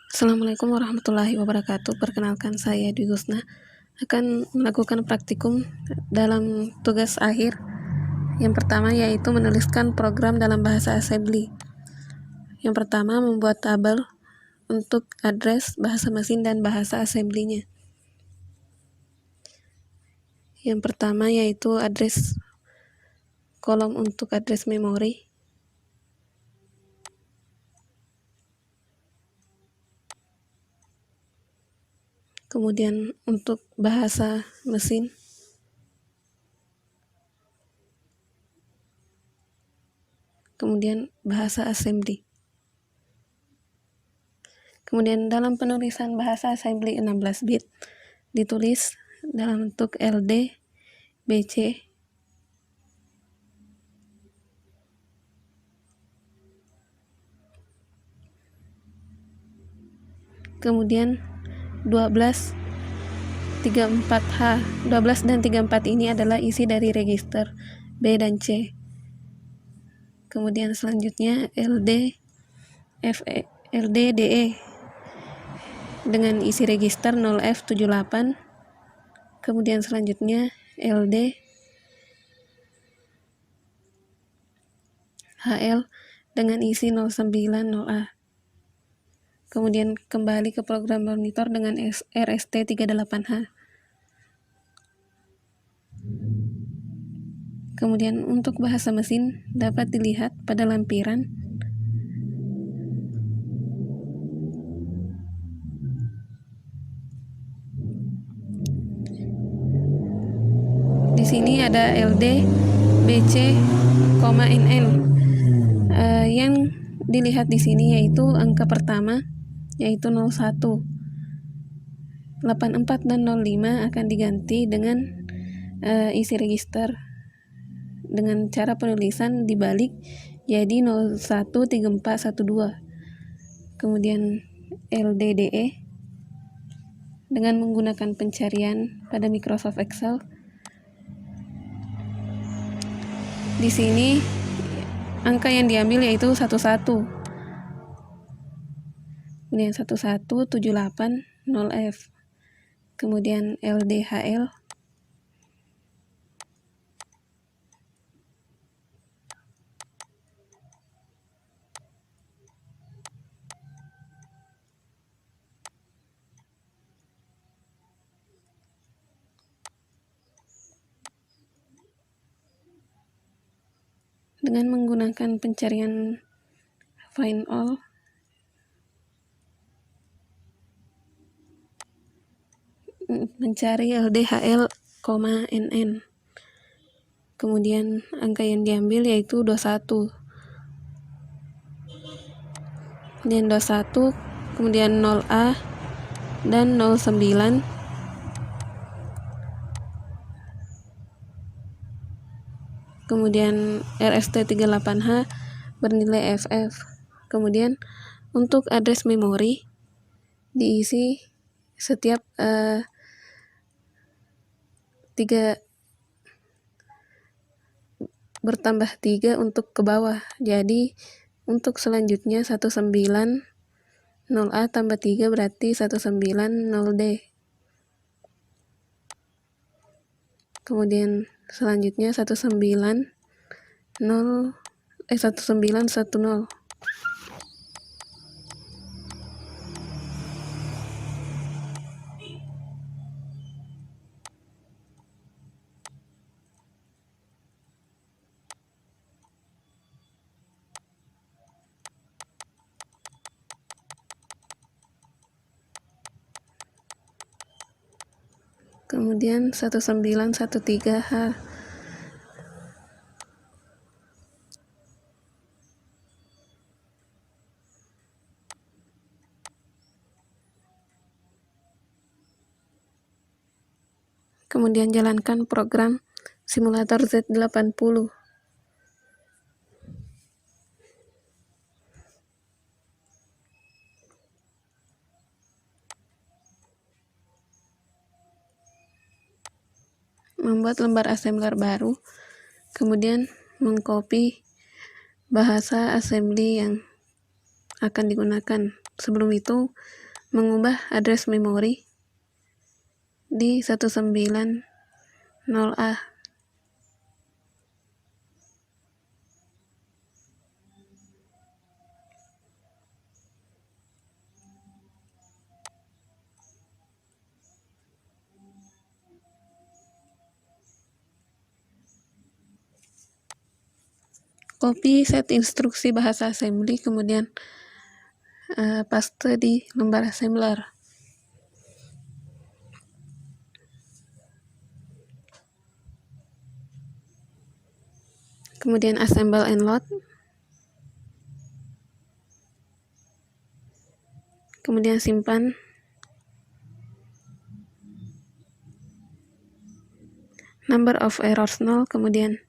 Assalamualaikum warahmatullahi wabarakatuh. Perkenalkan, saya Dwi Gusna akan melakukan praktikum dalam tugas akhir. Yang pertama yaitu menuliskan program dalam bahasa assembly. Yang pertama, membuat tabel untuk address, bahasa mesin, dan bahasa assembly-nya. Yang pertama yaitu address, kolom untuk address memori. Kemudian untuk bahasa mesin, kemudian bahasa assembly. Kemudian dalam penulisan bahasa assembly 16 bit ditulis dalam bentuk LD, BC, kemudian 12, 34H. 12 dan 34 ini adalah isi dari register B dan C. Kemudian selanjutnya LD, FE, LD, DE dengan isi register 0F78. Kemudian selanjutnya LD, HL dengan isi 090A. Kemudian kembali ke program monitor dengan RST38H. Kemudian untuk bahasa mesin dapat dilihat pada lampiran. Di sini ada LD, BC, NN. Yang dilihat di sini yaitu angka pertama, yaitu 01. 84 dan 05 akan diganti dengan isi register dengan cara penulisan dibalik jadi 013412. Kemudian LDDE dengan menggunakan pencarian pada Microsoft Excel. Di sini angka yang diambil yaitu 11. Kemudian 11780F. Kemudian LDHL dengan menggunakan pencarian find all. Mencari LDHL, NN. Kemudian angka yang diambil yaitu 21. Kemudian 21, kemudian 0A dan 09. Kemudian RST38H bernilai FF. Kemudian untuk address memori diisi setiap 3 bertambah 3 untuk ke bawah. Jadi untuk selanjutnya 190A tambah 3 berarti 190D. Kemudian selanjutnya 190. Kemudian 1913H. Kemudian jalankan program simulator Z80. Membuat lembar assembler baru, kemudian mengcopy bahasa assembly yang akan digunakan. sebelum itu mengubah address memori di 190A. Copy set instruksi bahasa assembly, kemudian paste di lembar assembler. Kemudian assemble and load. Kemudian simpan. Number of errors 0, kemudian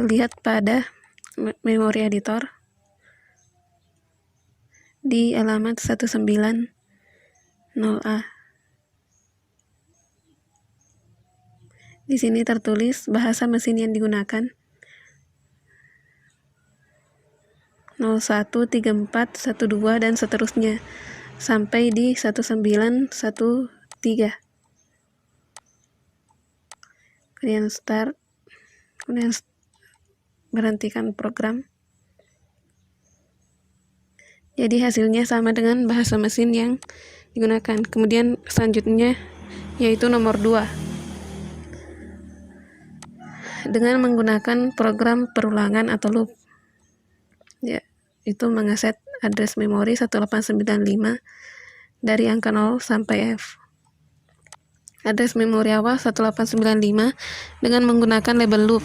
lihat pada memory editor di alamat 190A. Di sini tertulis bahasa mesin yang digunakan 01, 34, 12 dan seterusnya sampai di 1913. Kemudian start, kemudian berhentikan program. Jadi hasilnya sama dengan bahasa mesin yang digunakan. Kemudian selanjutnya yaitu nomor 2. Dengan menggunakan program perulangan atau loop. Ya, itu mengaset address memori 1895 dari angka 0 sampai F. Address memori awal 1895 dengan menggunakan label loop.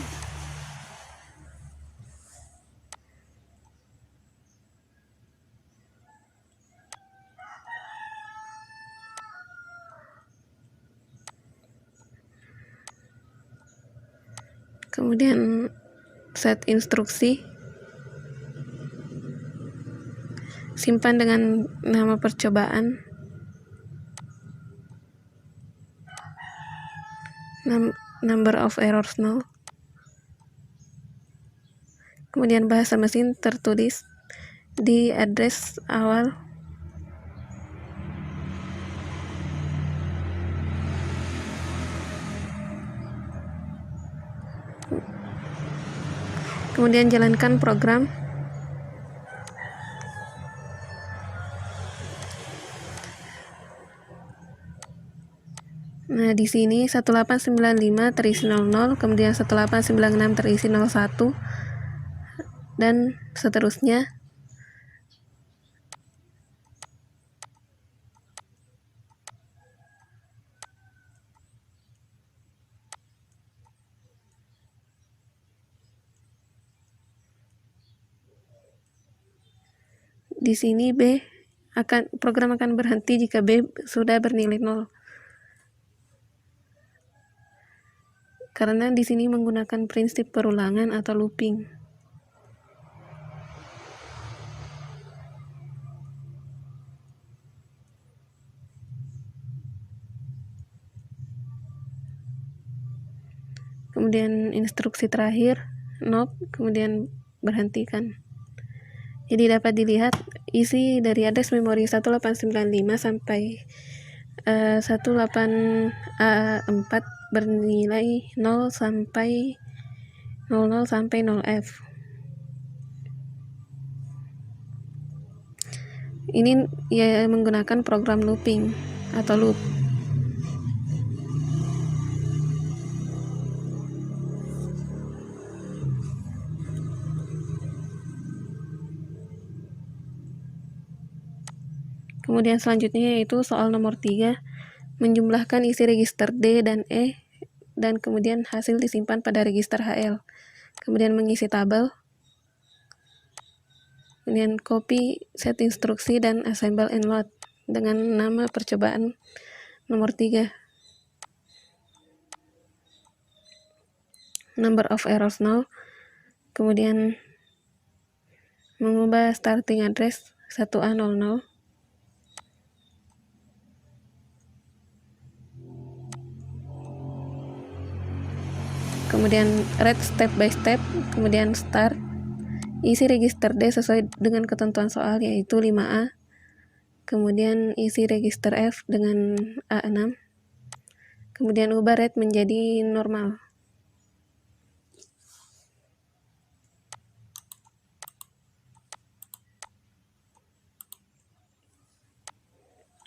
Kemudian set instruksi, simpan dengan nama percobaan, number of errors 0. Kemudian bahasa mesin tertulis di address awal. Kemudian jalankan program. Nah, di sini 1895 terisi 00, kemudian 1896 terisi 01, dan seterusnya. Di sini program akan berhenti jika B sudah bernilai 0. Karena di sini menggunakan prinsip perulangan atau looping. Kemudian instruksi terakhir, NOP, kemudian berhentikan. Jadi dapat dilihat isi dari address memori 1895 sampai 18A4 bernilai 0 sampai 00 sampai 0F. Ini ya menggunakan program looping atau loop. Kemudian selanjutnya yaitu soal nomor 3, menjumlahkan isi register D dan E dan kemudian hasil disimpan pada register HL. Kemudian mengisi tabel, kemudian copy set instruksi dan assemble and load dengan nama percobaan nomor 3. Number of errors 0, kemudian mengubah starting address 1A00. Kemudian read step by step, kemudian start, Isi register D sesuai dengan ketentuan soal, yaitu 5A. Kemudian isi register F dengan A6. Kemudian ubah red menjadi normal.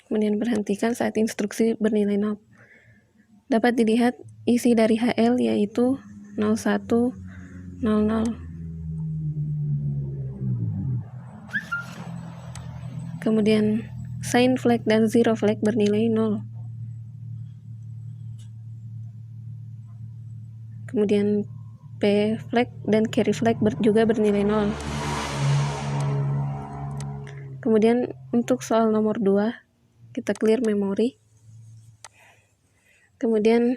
Kemudian berhentikan saat instruksi bernilai 0. Dapat dilihat isi dari HL yaitu 0100. Kemudian sign flag dan zero flag bernilai 0. Kemudian P flag dan carry flag juga bernilai 0. Kemudian untuk soal nomor 2, kita clear memori. Kemudian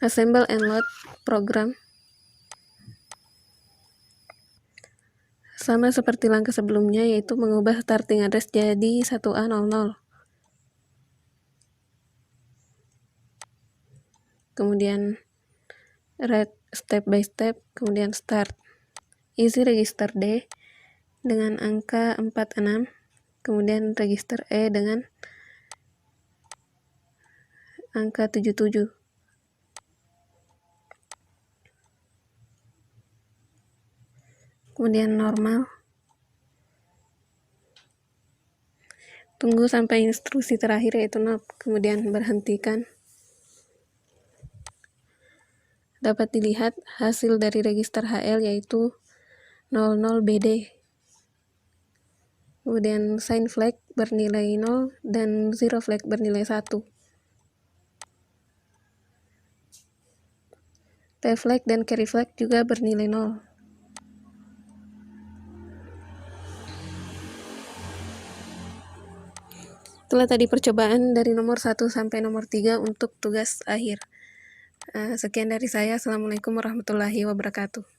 assemble and load program. Sama seperti langkah sebelumnya, yaitu mengubah starting address jadi 1A00. Kemudian write step by step, kemudian start. Isi register D dengan angka 46, kemudian register E dengan angka 77. Kemudian normal. Tunggu sampai instruksi terakhir yaitu 0, kemudian berhentikan. Dapat dilihat hasil dari register HL yaitu 00BD. Kemudian sign flag bernilai 0 dan zero flag bernilai 1. P flag dan carry flag juga bernilai 0. Itulah tadi percobaan dari nomor 1 sampai nomor 3 untuk tugas akhir. Sekian dari saya. Assalamualaikum warahmatullahi wabarakatuh.